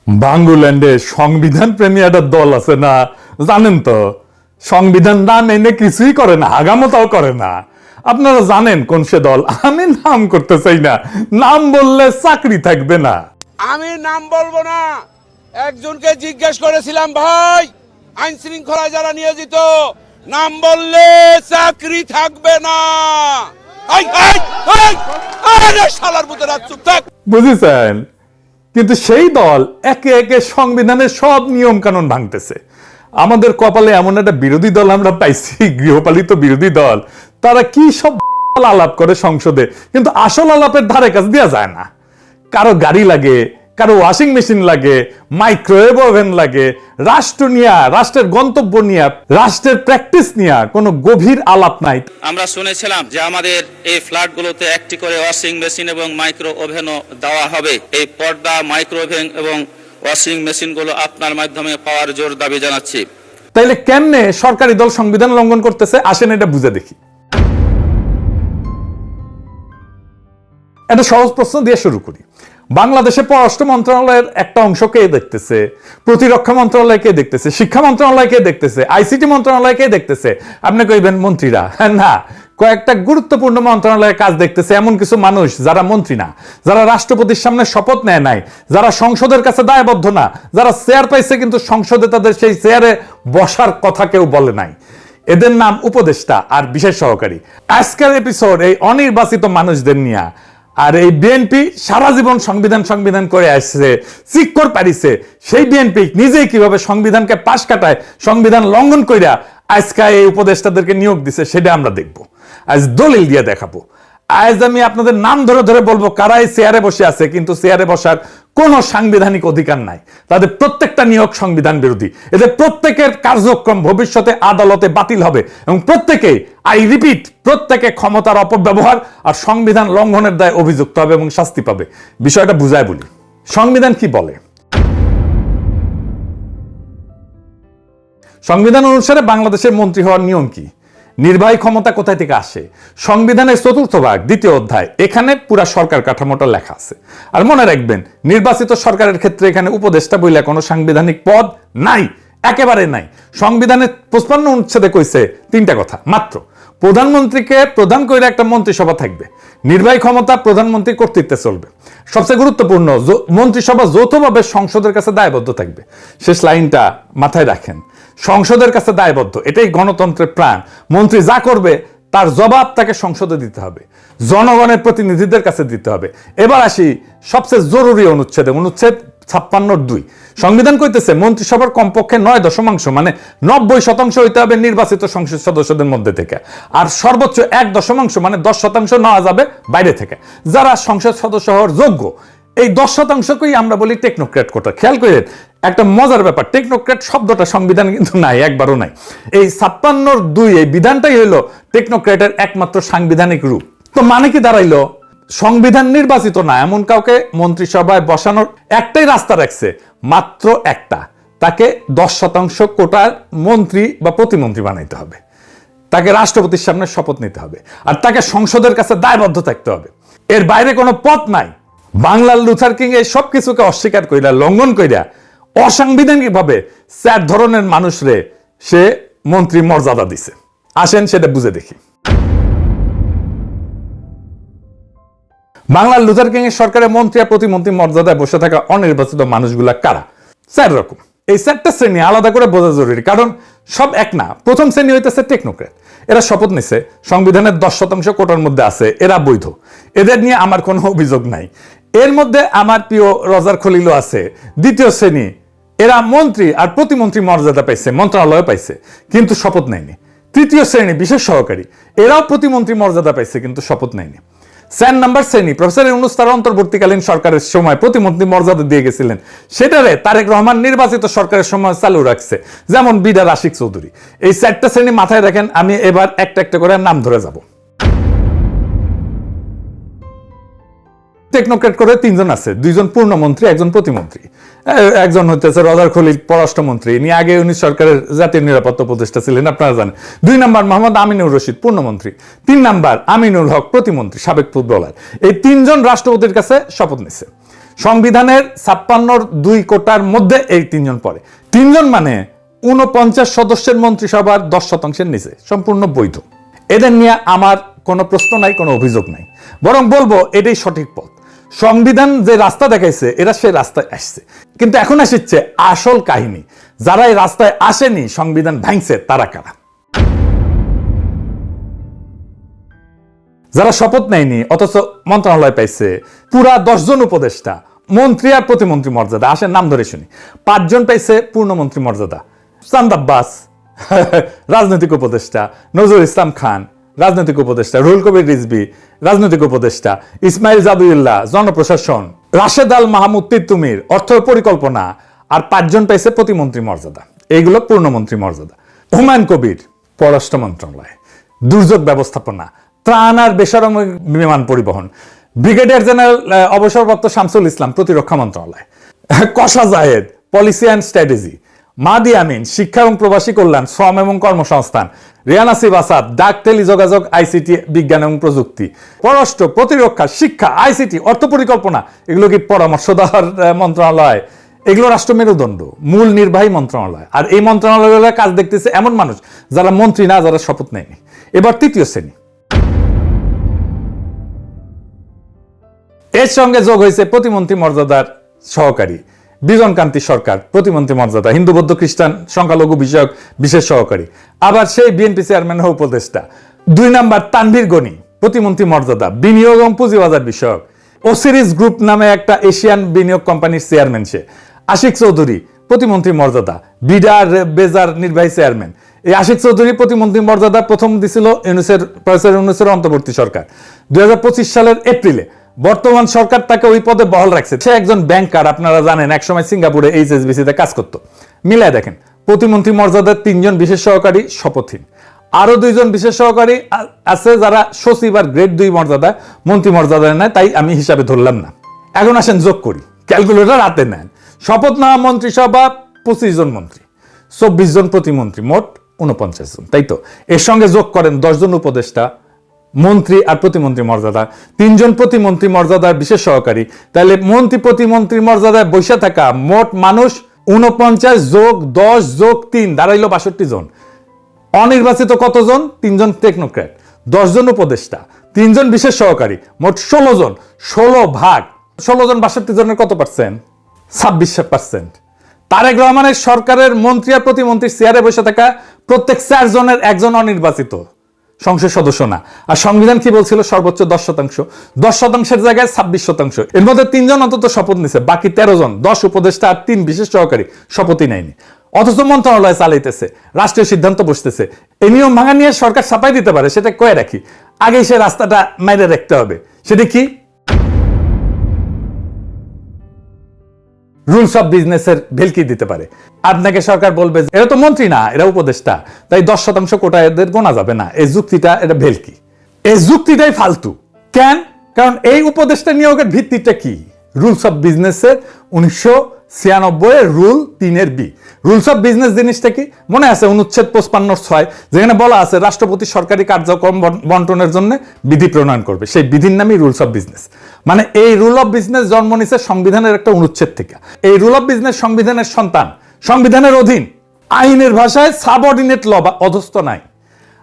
বাংলাদেশে সংবিধান প্রেমী একটা দল আছে না, জানেন তো? সংবিধান না মেনে কিছুই করে না, আগামতাও করে না। আপনারা জানেন কোন সে দল? আমি নাম করতে চাই না, নাম বললে চাকরি থাকবে না। আমি নাম বলবো না। একজনকে জিজ্ঞেস করেছিলাম, ভাই আইন শৃঙ্খলায় যারা নিয়োজিত, নাম বললে চাকরি থাকবে না। শালার মতো চুপ থাক। বুঝেছেন? কিন্তু সেই দল একে একে সংবিধানের সব নিয়ম কানুন ভাঙতেছে। আমাদের কপালে এমন একটা বিরোধী দল আমরা পাইছি, গৃহপালিত বিরোধী দল। তারা কি সব আলাপ করে সংসদে, কিন্তু আসল আলাপের ধারে কাছে দেওয়া যায় না। কারো গাড়ি লাগে, কারো ওয়াশিং মেশিন লাগে, মাইক্রোওয়েভ ওভেন লাগে, রাষ্ট্র নিয়ে, রাষ্ট্রের গন্তব্য নিয়ে, রাষ্ট্রের প্র্যাকটিস নিয়ে কোনো গভীর আলাপ নাই। আমরা শুনেছিলাম যে আমাদের এই ফ্ল্যাটগুলোতে একটি করে ওয়াশিং মেশিন এবং মাইক্রো ওভেনও দেওয়া হবে। এই পর্দা, মাইক্রো ওভেন এবং ওয়াশিং মেশিনগুলো আপনার মাধ্যমে পাওয়ার জোর দাবি জানাচ্ছি। তাইলে কেমনে সরকারি দল সংবিধান লঙ্ঘন করতেছে? আসেন এটা বুঝে দেখি। একটা সহজ প্রশ্ন দিয়ে শুরু করি। বাংলাদেশে পররাষ্ট্র মন্ত্রণালয়ের একটা অংশ কে দেখতেছে? প্রতিরক্ষা মন্ত্রণালয় কে দেখতেছে? শিক্ষা মন্ত্রণালয় কে দেখতেছে? আইসিটি মন্ত্রণালয় কে দেখতেছে? আপনি কইবেন মন্ত্রীরা। না, কয়েকটা গুরুত্বপূর্ণ মন্ত্রণালয়ের কাজ দেখতেছে এমন কিছু মানুষ যারা মন্ত্রী না, যারা রাষ্ট্রপতির সামনে শপথ নেয় নাই, যারা সংসদের কাছে দায়বদ্ধ না, যারা চেয়ার পাইছে কিন্তু সংসদে তাদের সেই চেয়ারে বসার কথা কেউ বলে নাই। এদের নাম উপদেষ্টা আর বিশেষ সহকারী। আজকের এপিসোড এই অনির্বাচিত মানুষদের নিয়ে। আর এই বিএনপি সারা জীবন সংবিধান করে আসছে, চিক্কর পারিছে। সেই বিএনপি নিজেই কিভাবে সংবিধানকে পাশ কাটায়, সংবিধান লঙ্ঘন কইরা আজকে এই উপদেষ্টাদেরকে নিয়োগ দিছে, সেটা আমরা দেখব। আজ দলিল দিয়ে দেখাবো। আজ আমি আপনাদের নাম ধরে ধরে বলবো কারা এই চেয়ারে বসে আছে, কিন্তু চেয়ারে বসার কোনো সাংবিধানিক অধিকার নাই। তাদের প্রত্যেকটা নিয়োগ সংবিধান বিরোধী। এদের প্রত্যেকের কার্যক্রম ভবিষ্যতে আদালতে বাতিল হবে এবং প্রত্যেকেই, আই রিপিট, প্রত্যেকে ক্ষমতার অপব্যবহার আর সংবিধান লঙ্ঘনের দায়ে অভিযুক্ত হবে এবং শাস্তি পাবে। বিষয়টা বুঝায় বলি। সংবিধান কি বলে? সংবিধান অনুসারে বাংলাদেশের মন্ত্রী হওয়ার নিয়ম কি? নির্বাহী ক্ষমতা কোথায় থেকে আসে? সংবিধানের 4th ভাগ 2য় অধ্যায়, এখানে পুরা সরকার কাঠামোটা লেখা আছে। আর মনে রাখবেন, নির্বাচিত সরকারের ক্ষেত্রে এখানে উপদেষ্টা বইলে কোনো সাংবিধানিক পদ নাই, একেবারে নাই। সংবিধানের 55 অনুচ্ছেদে কইছে 3টা কথা মাত্র। প্রধানমন্ত্রীকে প্রধান করে একটা মন্ত্রিসভা থাকবে, নির্বাহী ক্ষমতা প্রধানমন্ত্রীর কর্তৃত্বে চলবে। সবচেয়ে গুরুত্বপূর্ণ, মন্ত্রিসভা যৌথভাবে সংসদের কাছে দায়বদ্ধ থাকবে। শেষ লাইনটা মাথায় রাখেন, সংসদের কাছে দায়বদ্ধ। এটাই গণতন্ত্রের প্রাণ। মন্ত্রী যা করবে তার জবাব তাকে সংসদে দিতে হবে, জনগণের প্রতিনিধিদের কাছে দিতে হবে। এবার আসি সবচেয়ে জরুরি অনুচ্ছেদে, অনুচ্ছেদ 56(2)। সংবিধান কইতেছে মন্ত্রিসভার কমপক্ষে 9 মানে 90% হইতে হবে নির্বাচিত সংসদ সদস্যদের মধ্যে থেকে, আর সর্বোচ্চ 1 মানে 10% নেওয়া যাবে বাইরে থেকে, যারা সংসদ সদস্য হওয়ার যোগ্য। এই 10%কেই আমরা বলি টেকনোক্র্যাট কোটা। খেয়াল করেন একটা মজার ব্যাপার, টেকনোক্র্যাট শব্দটা সংবিধান কিন্তু নাই, একবারও নাই। এই 56(2) এই বিধানটাই হইল টেকনোক্র্যাটের একমাত্র সাংবিধানিক রূপ। তো মানে কি দাঁড়াইলো? সংবিধান নির্বাচিত না এমন কাউকে মন্ত্রিসভায় বসানোর একটাই রাস্তা রাখছে, মাত্র একটা। তাকে 10% কোটার মন্ত্রী বা প্রতিমন্ত্রী বানাইতে হবে, তাকে রাষ্ট্রপতির সামনে শপথ নিতে হবে, আর তাকে সংসদের কাছে দায়বদ্ধ থাকতে হবে। এর বাইরে কোনো পথ নাই। বাংলার লুথার কিং এই সব কিছুকে অস্বীকার কইরা, লঙ্ঘন কইরা, অসাংবিধানিক ভাবে 4 ধরনের মানুষরে সে মন্ত্রী মর্যাদা দিছে। আসেন সেটা বুঝে দেখি। বাংলার লুথার কিং এর সরকারের মন্ত্রী আর প্রতিমন্ত্রী মর্যাদায় বসে থাকা অনির্বাচিত মানুষগুলা কারা? 4 রকম। এই 4টা শ্রেণী আলাদা করে বোঝা জরুরি, কারণ সব এক না। প্রথম শ্রেণী হইতেছে টেকনোক্র্যাট। এরা শপথ নিছে, সংবিধানের 10% কোটার মধ্যে আছে, এরা বৈধ, এদের নিয়ে আমার কোনো অভিযোগ নাই। এর মধ্যে আমার প্রিয় রজার খলিলও আছে। 2য় শ্রেণী, এরা মন্ত্রী আর প্রতিমন্ত্রী মর্যাদা পাইছে, মন্ত্রণালয় পাইছে, কিন্তু শপথ নেয়নি। 3য় শ্রেণী বিশেষ সহকারী, এরাও প্রতিমন্ত্রী মর্যাদা পাইছে কিন্তু শপথ নেয়নি। 4 নম্বর শ্রেণী, প্রফেসর ইউনূস তার অন্তর্বর্তীকালীন সরকারের সময় প্রতিমন্ত্রী মর্যাদা দিয়ে গেছিলেন, সেটারে তারেক রহমান নির্বাচিত সরকারের সময় চালু রাখছে, যেমন বিডার আশিক চৌধুরী। এই 4টা শ্রেণী মাথায় রাখেন। আমি এবার একটা একটা করে নাম ধরে যাব। টেকনোক্র্যাট করে 3 জন আছে, 2 জন পূর্ণমন্ত্রী, 1 জন প্রতিমন্ত্রী। একজন হচ্ছে রজার খলিল, পররাষ্ট্রমন্ত্রী, ইনি আগে উনি সরকারের জাতীয় নিরাপত্তা উপদেষ্টা ছিলেন, আপনারা জানেন। 2 নম্বর মোহাম্মদ আমিনুর রশিদ, পূর্ণমন্ত্রী। 3 নম্বর আমিনুল হক, প্রতিমন্ত্রী, সাবেক ফুটবলার। এই 3 জন রাষ্ট্রপতির কাছে শপথ নিছে। সংবিধানের 56-2 কোটার মধ্যে এই 3 জন পড়ে। 3 জন মানে 49 সদস্যের মন্ত্রিসভার 10% নিচে, সম্পূর্ণ বৈধ। এদের নিয়ে আমার কোনো প্রশ্ন নাই, কোনো অভিযোগ নাই, বরং বলবো এটাই সঠিক পথ। সংবিধান যে রাস্তা দেখাইছে এরা সেই রাস্তায় আসছে, কিন্তু এখন আসছে আসল কাহিনী। যারা এই রাস্তায় আসেনি, সংবিধান ভাঙছে, তারা কারা? যারা শপথ নেয়নি অথচ মন্ত্রণালয় পাইছে, পুরা 10 জন উপদেষ্টা, মন্ত্রী আর প্রতিমন্ত্রী মর্যাদা, আসেন নাম ধরে শুনি। 5 জন পাইছে পূর্ণমন্ত্রী মর্যাদা, চাঁদ আব্বাস রাজনৈতিক উপদেষ্টা, নজরুল ইসলাম খান রাজনৈতিক উপদেষ্টা, রুহুল কবির রিজভী রাজনৈতিক উপদেষ্টা, ইসমাইল জাবিউল্লাহ জনপ্রশাসন, রাশেদ আল মাহমুদ তিতুমির অর্থ পরিকল্পনা, আর 5 জন পাইছে প্রতিমন্ত্রী মর্যাদা। এইগুলো পূর্ণমন্ত্রী মর্যাদা। হুমায়ুন কবির পররাষ্ট্র মন্ত্রণালয়, দুর্যোগ ব্যবস্থাপনা, ত্রাণ আর বেসামরিক বিমান পরিবহন, ব্রিগেডিয়ার জেনারেল অবসরপ্রাপ্ত শামসুল ইসলাম প্রতিরক্ষা মন্ত্রণালয়, কশা Zahed policy and strategy, Mahdi Amin শিক্ষা এবং প্রবাসী কল্যাণ, শ্রম এবং কর্মসংস্থান, রিয়ান আসিফ আসাদ ডাক টেলিযোগাযোগ আইসিটি বিজ্ঞান এবং প্রযুক্তি, পররাষ্ট্র, প্রতিরক্ষা, শিক্ষা, আইসিটি, অর্থ পরিকল্পনা। এগুলো কি পরামর্শ দেওয়ার মন্ত্রণালয়? এগুলো রাষ্ট্র মেরুদণ্ড, মূল নির্বাহী মন্ত্রণালয়। আর এই মন্ত্রণালয়ের কাজ দেখতেছে এমন মানুষ যারা মন্ত্রী না, যারা শপথ নেয়নি। এবার 3য় শ্রেণী, এর সঙ্গে যোগ হয়েছে প্রতিমন্ত্রী মর্যাদার সহকারী বিজন কান্তি সরকার, প্রতিমন্ত্রী মর্যাদা, হিন্দু বৌদ্ধ খ্রিস্টান সংখ্যালঘু বিষয়ক বিশেষ সহকারী, আবার সেই বিএনপি চেয়ারম্যান উপদেষ্টা। 2 নাম্বার তানভীর গনি, প্রতিমন্ত্রী মর্যাদা, বিনিয়োগ এবং পুঁজিবাজার বিষয়ক। ওসিরিজ গ্রুপ নামে একটা এশিয়ান বিনিয়োগ কোম্পানির চেয়ারম্যান সে। আশিক চৌধুরী প্রতিমন্ত্রী মর্যাদা, বিডার বেজার নির্বাহী চেয়ারম্যান। এই আশিক চৌধুরী প্রতিমন্ত্রী মর্যাদা প্রথম দিছিল প্রফেসর ইউনূসের অন্তর্বর্তী সরকার 2025 সালের এপ্রিলে। বর্তমান সরকার তাকে ওই পদে বহাল রাখছে। সে একজন ব্যাংকার, আপনারা জানেন, একসময় সিঙ্গাপুরে HSBC-তে কাজ করতো। মিলায় দেখেন, প্রতিমন্ত্রী মর্যাদার 3 জন বিশেষ সহকারী শপথহীন, আরো 2 জন বিশেষ সহকারী আছে যারা সচিব আর গ্রেড 2 মর্যাদা, মন্ত্রী মর্যাদায় নেয়, তাই আমি হিসাবে ধরলাম না। এখন আসেন যোগ করি, ক্যালকুলেটর হাতে নেন। শপথ নেওয়া মন্ত্রিসভা 25 জন মন্ত্রী, 24 জন প্রতিমন্ত্রী, মোট 49 জন, তাই তো? এর সঙ্গে যোগ করেন 10 জন উপদেষ্টা, মন্ত্রী আর প্রতিমন্ত্রী মর্যাদা, 3 জন প্রতিমন্ত্রী মর্যাদার বিশেষ সহকারী। তাহলে মন্ত্রী প্রতিমন্ত্রী মর্যাদায় বসে থাকা মোট মানুষ 49 যোগ 10 যোগ 3 দাঁড়াইলো 62 জন। অনির্বাচিত কতজন? 3 জন টেকনোক্র্যাট, 10 জন উপদেষ্টা, 3 জন বিশেষ সহকারী, মোট 16 জন। 16 ভাগ 16 জন 62 জনের কত পার্সেন্ট? 26%। তারেক রহমানের সরকারের মন্ত্রী আর প্রতিমন্ত্রীর চেয়ারে বসে থাকা প্রত্যেক 4 জনের 1 জন অনির্বাচিত সংসদ সদস্য না। আর সংবিধান কি বলছিল? সর্বোচ্চ 10%। 10%-এর জায়গায় 26%। এর মধ্যে 3 জন অন্তত শপথ নিছে, বাকি 13 জন, 10 উপদেষ্টা আর 3 বিশেষ সহকারী শপথই নেয়নি। অথচ মন্ত্রণালয় চালাইতেছে, রাষ্ট্রীয় সিদ্ধান্ত বসতেছে। এই নিয়ম ভাঙা নিয়ে সরকার ছাপাই দিতে পারে, সেটা কয়ে রাখি। আগেই সে রাস্তাটা মাইরে রাখতে হবে। সেটা কি? রুলস অফ বিজনেসের ভেলকি দিতে পারে। আপনাকে সরকার বলবে এরা তো মন্ত্রী না, এরা উপদেষ্টা, তাই 10% কোটা এদের গোনা যাবে না। এই যুক্তিটা, এটা ভেলকি, এই যুক্তিটাই ফালতু। কেন? কারণ এই উপদেষ্টা নিয়োগের ভিত্তিটা কি? রুলস অফ বিজনেসের 1996 rule 3-B। Rules of business জিনিসটা কি মনে আছে? অনুচ্ছেদ 55(6) যেখানে বলা আছে রাষ্ট্রপতি সরকারি কার্যক্রম বন্টনের জন্য বিধি প্রণয়ন করবে। সেই বিধির নামই রুলস অফ বিজনেস। মানে এই রুল অফ বিজনেস জন্ম নিছে সংবিধানের একটা অনুচ্ছেদ থেকে। এই রুল অফ বিজনেস সংবিধানের সন্তান, সংবিধানের অধীন, আইনের ভাষায় সাবঅর্ডিনেট ল বা অধস্থ নাই।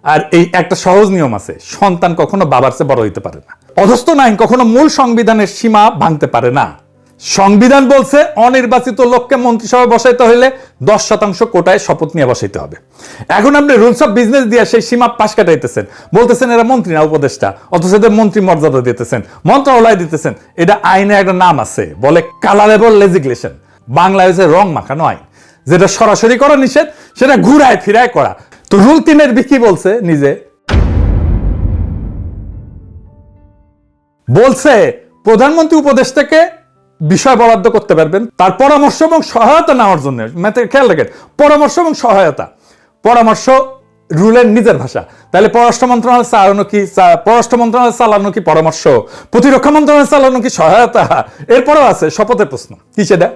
আর এই একটা সহজ নিয়ম আছে, সন্তান কখনো বাবার চেয়ে বড় হইতে পারে না। অধস্থ আইন কখনো মূল সংবিধানের সীমা ভাঙতে পারে না। সংবিধান বলছে অনির্বাচিত লোককে মন্ত্রিসভায় বসাইতে হলে 10% কোটায় শপথ নিয়ে বসাইতে হবে। এখন আপনি রুলস অফ বিজনেস দিয়ে সেই সীমা পাশ কাটাইতেছেন, বলতেছেন এরা মন্ত্রী না উপদেষ্টা, অথচ এদের মন্ত্রী মর্যাদা দিতেছেন, মন্ত্রণালয় দিতেছেন। এটা আইনে একটা নাম আছে, বলে কালারেবল লেজিসলেশন। বাংলা হয়েছে রং মাখানো আইন। যেটা সরাসরি করা নিষেধ, সেটা ঘুরায় ফিরায় করা। তো রুল 3-এর কি বলছে? নিজে বলছে প্রধানমন্ত্রী উপদেষ্টাকে বিষয় বরাদ্দ করতে পারবেন তার পরামর্শ এবং সহায়তা নেওয়ার জন্য। খেয়াল রাখেন, পরামর্শ এবং সহায়তা। পরামর্শ রুলের নিজের ভাষা। তাহলে পররাষ্ট্র মন্ত্রণালয় চালানো কি? পররাষ্ট্র মন্ত্রণালয় চালানো কি পরামর্শ? প্রতিরক্ষা মন্ত্রণালয় চালানো কি সহায়তা? এরপরেও আছে শপথের প্রশ্ন, কি সেটা?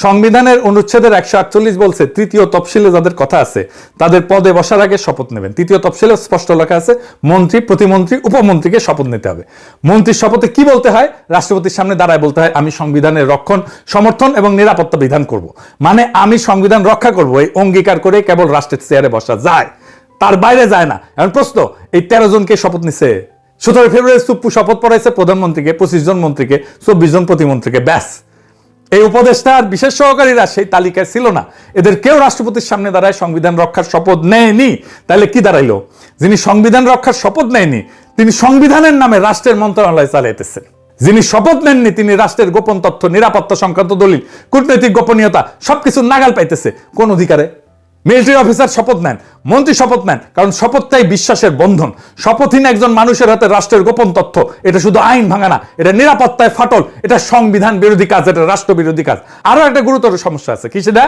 সংবিধানের অনুচ্ছেদের 148 বলছে তৃতীয় তফসিলে যাদের কথা আছে তাদের পদে বসার আগে শপথ নেবেন। তৃতীয় তফসিলে স্পষ্ট লেখা আছে মন্ত্রী, প্রতিমন্ত্রী, উপমন্ত্রীকে শপথ নিতে হবে। মন্ত্রীর শপথে কি বলতে হয়? রাষ্ট্রপতির সামনে দাঁড়ায় বলতে হয় আমি সংবিধানের রক্ষণ, সমর্থন এবং নিরাপত্তা বিধান করব। মানে আমি সংবিধান রক্ষা করব, এই অঙ্গীকার করে কেবল রাষ্ট্রের চেয়ারে বসা যায়, তার বাইরে যায় না। এখন প্রশ্ন, এই 13 জনকে শপথ নিছে। 17 ফেব্রুয়ারি সুপ্পু শপথ পড়াইছে প্রধানমন্ত্রীকে, 25 জন মন্ত্রীকে, 24 জন প্রতিমন্ত্রীকে, ব্যাস। এই উপদেষ্টা আর বিশেষ সহকারীরা সেই তালিকায় ছিল না। এদের কেউ রাষ্ট্রপতির সামনে দাঁড়ায় সংবিধান রক্ষার শপথ নেয়নি। তাহলে কি দাঁড়াইলো? যিনি সংবিধান রক্ষার শপথ নেয়নি তিনি সংবিধানের নামে রাষ্ট্রের মন্ত্রণালয় চালাইতেছেন। যিনি শপথ নেননি তিনি রাষ্ট্রের গোপন তথ্য, নিরাপত্তা সংক্রান্ত দলিল, কূটনৈতিক গোপনীয়তা সবকিছু নাগাল পাইতেছে। কোন অধিকারে? মিলিটারি অফিসার শপথ নেন, মন্ত্রী শপথ নেন, কারণ শপথটাই বিশ্বাসের বন্ধন। শপথহীন একজন মানুষের হাতে রাষ্ট্রের গোপন তথ্য, এটা শুধু আইন ভাঙা না, এটা নিরাপত্তায় ফাটল, এটা সংবিধান বিরোধী কাজ, এটা রাষ্ট্র বিরোধী কাজ। আরো একটা গুরুতর সমস্যা আছে, কি সেটা?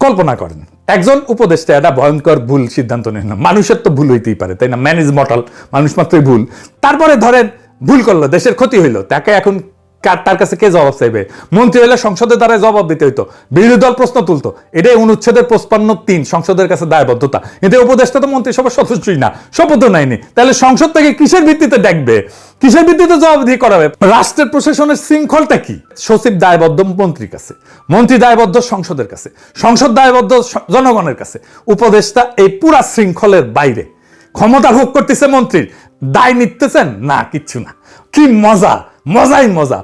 কল্পনা করেন একজন উপদেষ্টা একটা ভয়ঙ্কর ভুল সিদ্ধান্ত নেন। মানুষের তো ভুল হইতেই পারে, তাই না? ম্যান ইজ মর্টাল, মানুষ মাত্রই ভুল। তারপরে ধরেন ভুল করলো, দেশের ক্ষতি হইলো, তাকে এখন তার কাছে কে জবাব চাইবে? মন্ত্রী হলে সংসদের দ্বারা জবাব দিতে হইতো, বিরোধী দল প্রশ্ন তুলতো। এটাই অনুচ্ছেদের 55(3) সংসদের কাছে দায়বদ্ধতা। কিন্তু উপদেষ্টা তো মন্ত্রিসভার সদস্যই না, শপথও নেয়নি। তাহলে সংসদ থেকে কিসের ভিত্তিতে দেখবে, কিসের ভিত্তিতে জবাবদিহি করাবে? রাষ্ট্রের প্রশাসনের শৃঙ্খলটা কি? সচিব দায়বদ্ধ মন্ত্রীর কাছে, মন্ত্রী দায়বদ্ধ সংসদের কাছে, সংসদ দায়বদ্ধ জনগণের কাছে। উপদেষ্টা এই পুরা শৃঙ্খলের বাইরে, ক্ষমতা ভোগ করতেছে মন্ত্রীর, দায় নিতেছেন না, কিচ্ছু না। কি মজা, মজাই মজা।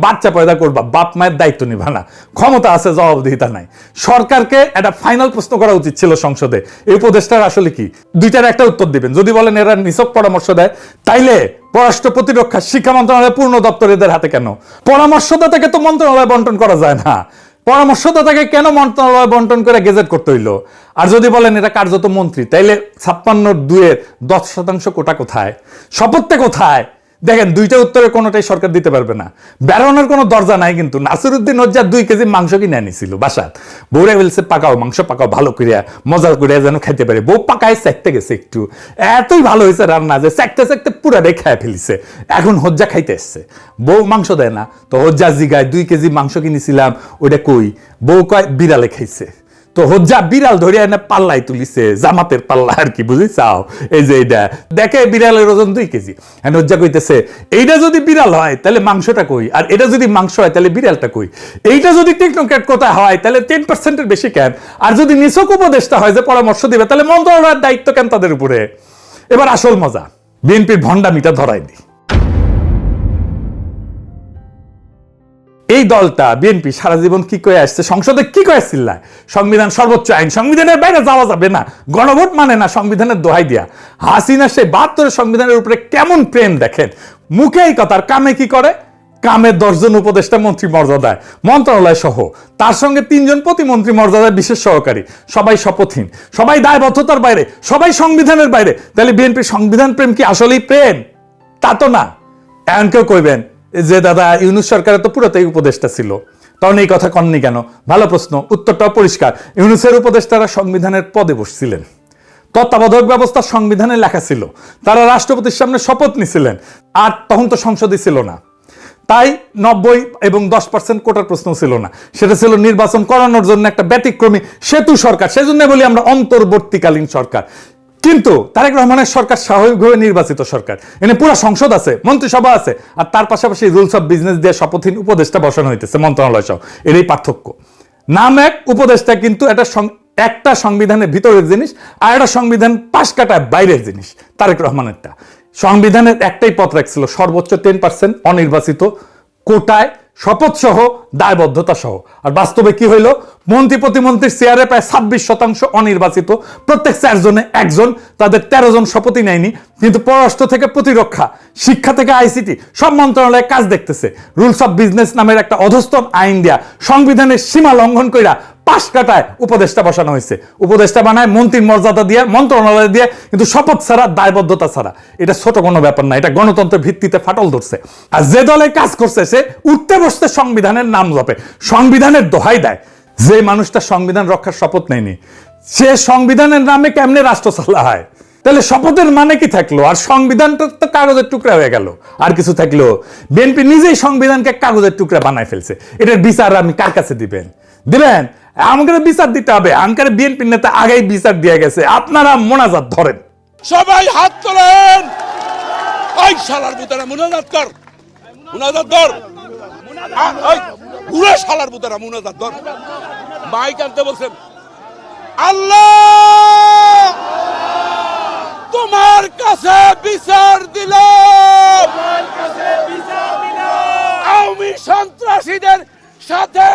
বাচ্চা পয়দা করবা, বাপ মায়ের দায়িত্ব নিবা না, ক্ষমতা আছে, জবাবদিহিতা নাই। সরকারকে একটা ফাইনাল প্রশ্ন করা উচিত ছিল সংসদে, এই উপদেষ্টার আসলে কি? দুইটার একটা উত্তর দিবেন। যদি বলেন এরা নিছক পরামর্শ দেয়, তাইলে পররাষ্ট্র, প্রতিরক্ষা, শিক্ষা মন্ত্রণালয় পূর্ণ দপ্তর এদের হাতে কেন? পরামর্শদাতাকে তো মন্ত্রণালয় বন্টন করা যায় না। পরামর্শদাতাকে কেন মন্ত্রণালয় বন্টন করে গেজেট করতে হইলো? আর যদি বলেন এটা কার্যত মন্ত্রী, তাইলে 56(2) 10% কোটা কোথায়? শপথটা কোথায়? দেখেন, দুইটা উত্তরে কোনোটাই সরকার দিতে পারবে না। বেরোনোর কোনো দরজা নাই। কিন্তু নাসিরউদ্দিন হজ্জা 2 কেজি মাংস কিনে আনিছিল বাসাত। বউরে বলছে পাকাও মাংস, পাকাও ভালো করিয়া, মজা করিয়া যেন খাইতে পারে। বউ পাকায় চেকতে গেছে, একটু এতই ভালো হয়েছে রান্না যে চেকতে চেকতে পুরাটাই খায় ফেলিছে। এখন হজ্জা খাইতে এসছে, বউ মাংস দেয় না। তো হজ্জা জিগায় 2 কেজি মাংস কিনেছিলাম, ওইটা কই? বউ কয় বিড়ালে খাইছে। তো হজ্জা বিড়াল ধরে এনে পাল্লাই তুলিছে, জামাতের পাল্লা আর কি, বুঝিছাও? এই যে এইটা দেখে বিড়ালের ওজন 2 কেজি। হজ্জা কইতেছে এইটা যদি বিড়াল হয় তাহলে মাংসটা কই? আর এটা যদি মাংস হয় তাহলে বিড়ালটা কই? এইটা যদি টেকনোক্র্যাট কোথায় হয় তাহলে 10%-এর বেশি কেন? আর যদি নিছক উপদেষ্টা হয় যে পরামর্শ দিবে, তাহলে মন্ত্রণালয়ের দায়িত্ব কেন তাদের উপরে? এবার আসল মজা, বিএনপির ভণ্ডামিটা ধরাই দিই। এই দলটা বিএনপি সারা জীবন কি করে আসছে, সংসদে কি করে চিল্লায় সংবিধান সর্বোচ্চ আইন, সংবিধানের বাইরে যাওয়া যাবে না, গণভোট মানে না, সংবিধানের দোহাই দিয়া। হাসিনা সেই 72 সংবিধানের উপরে কেমন প্রেম দেখেন, মুখে এই কথা, আর কামে কি করে? কামে 10 জন উপদেষ্টা মন্ত্রী মর্যাদায়, মন্ত্রণালয় সহ, তার সঙ্গে 3 জন প্রতিমন্ত্রী মর্যাদায় বিশেষ সহকারী, সবাই শপথহীন, সবাই দায়বদ্ধতার বাইরে, সবাই সংবিধানের বাইরে। তাহলে বিএনপির সংবিধান প্রেম কি আসলেই প্রেম? তা তো না। এমন কেউ কইবেন যে দাদা ইউনূস সরকারের তো পুরোটাই উপদেষ্টা ছিল, তখন এই কথা কননি কেন? ভালো প্রশ্ন, উত্তরটাও পরিষ্কার। ইউনূসের উপদেষ্টারা সংবিধানের পদে বসছিলেন, তত্ত্বাবধায়ক ব্যবস্থা সংবিধানে লেখা ছিল, তারা রাষ্ট্রপতির সামনে শপথ নিছিলেন, আর তখন তো সংসদই ছিল না। তাই 90 এবং 10% কোটার প্রশ্ন ছিল না, সেটা ছিল নির্বাচন করানোর জন্য একটা ব্যতিক্রমী সেতু সরকার। সেজন্য বলি আমরা অন্তর্বর্তীকালীন সরকার। কিন্তু তারেক রহমানের সরকার স্বাভাবিকভাবে নির্বাচিত সরকার, এনে পুরো সংসদ আছে, মন্ত্রিসভা আছে, আর তার পাশাপাশি রুলস অফ বিজনেস দিয়ে শপথহীন উপদেষ্টা বসানো হইতেছে মন্ত্রণালয় সহ। এরই পার্থক্য। নাম এক, উপদেষ্টা কিন্তু একটা সংবিধানের ভিতরের জিনিস, আর একটা সংবিধান পাশ কাটায় বাইরের জিনিস। তারেক রহমানেরটা সংবিধানের একটাই পথ রাখছিল, সর্বোচ্চ 10% অনির্বাচিত কোটায় শপথ সহ, দায়বদ্ধতা সহ। আর বাস্তবে কি হইল? মন্ত্রী প্রতিমন্ত্রীর চেয়ারে প্রায় 26% অনির্বাচিত, প্রত্যেক 4 জনে 1 জন, তাদের 13 জন শপথই নেয়নি। কিন্তু পররাষ্ট্র থেকে প্রতিরক্ষা, শিক্ষা থেকে আইসিটি, সব মন্ত্রণালয়ে কাজ দেখতেছে। রুলস অফ বিজনেস নামের একটা অধস্তন আইন দিয়া সংবিধানের সীমা লঙ্ঘন কইরা পাশ কাটায় উপদেষ্টা বসানো হয়েছে। উপদেষ্টা বানায় মন্ত্রীর মর্যাদা দিয়ে, মন্ত্রণালয় দিয়ে, কিন্তু শপথ ছাড়া, দায়বদ্ধতা ছাড়া। এটা ছোট কোনো ব্যাপার না, এটা গণতন্ত্রের ভিত্তিতে ফাটল ধরছে। আর যে দলে কাজ করছে সে উঠতে বসতে সংবিধানের নাম জপে, সংবিধানের দোহাই দেয়। যে মানুষটা সংবিধান রক্ষার শপথ নেয়নি, সে সংবিধানের নামে কেমনে রাষ্ট্র চালা হয়? তাহলে শপথের মানে কি থাকলো? আর সংবিধানটা তো কাগজের টুকরা হয়ে গেল, আর কিছু থাকলো? বিএনপি নিজেই সংবিধানকে কাগজের টুকরা বানায় ফেলছে। এটার বিচার আমি কার কাছে দিবেন? আমাকে বিচার দিতে হবে। আমাকে বিএনপি নেতা আগেই বিচার দিয়ে গেছে, আপনারা মোনাজাত ধরেন। সবাই হাত তোলেন। ওই শালার বুতারা মুনাজাত কর, মুনাজাত ধর। ওই পুরো শালার বুতারা মুনাজাত ধর। মাইক আনতে বলছেন। আল্লাহ তোমার কাছে বিচার দিলাম, আওয়ামী সন্ত্রাসীদের সাথে।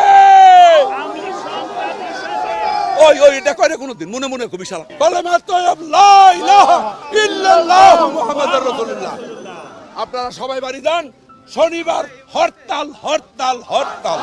ওই ওই এটা করে কোনদিন মনে মনে খুবই শালা কালেমা তাইয়্যিব লা ইলাহা ইল্লাল্লাহ মুহাম্মাদুর রাসূলুল্লাহ। আপনারা সবাই বাড়ি যান। শনিবার হরতাল, হরতাল, হরতাল।